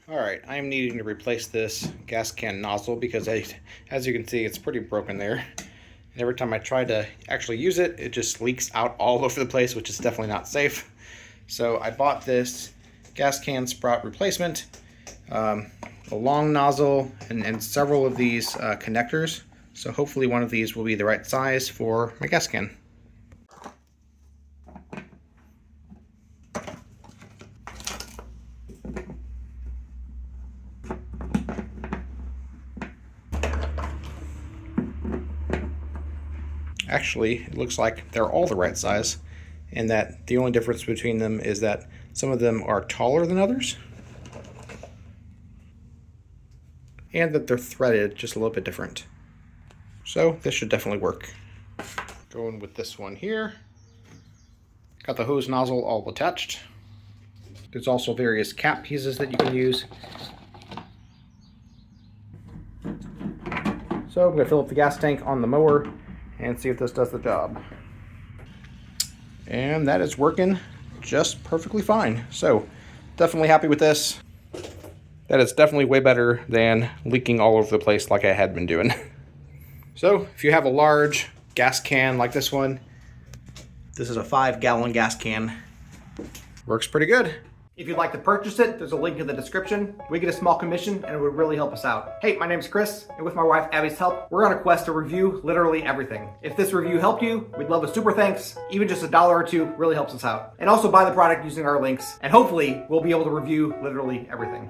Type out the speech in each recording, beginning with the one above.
Alright, I am needing to replace this gas can nozzle because as you can see, it's pretty broken there. And every time I try to actually use it, it just leaks out all over the place, which is definitely not safe. So I bought this gas can sprout replacement, a long nozzle, and several of these connectors. So hopefully one of these will be the right size for my gas can. Actually, it looks like they're all the right size, and that the only difference between them is that some of them are taller than others, and that they're threaded just a little bit different. So this should definitely work. Going with this one here. Got the hose nozzle all attached. There's also various cap pieces that you can use. So I'm going to fill up the gas tank on the mower and see if this does the job. And that is working just perfectly fine. So definitely happy with this. That is definitely way better than leaking all over the place like I had been doing. So if you have a large gas can like this one, this is a 5-gallon gas can. Works pretty good. If you'd like to purchase it, there's a link in the description. We get a small commission and it would really help us out. Hey, my name's Chris, and with my wife Abby's help, we're on a quest to review literally everything. If this review helped you, we'd love a super thanks. Even just $1 or $2 really helps us out. And also buy the product using our links, and hopefully we'll be able to review literally everything.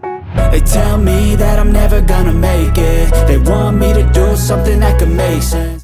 They tell me that I'm never gonna make it. They want me to do something that could make sense.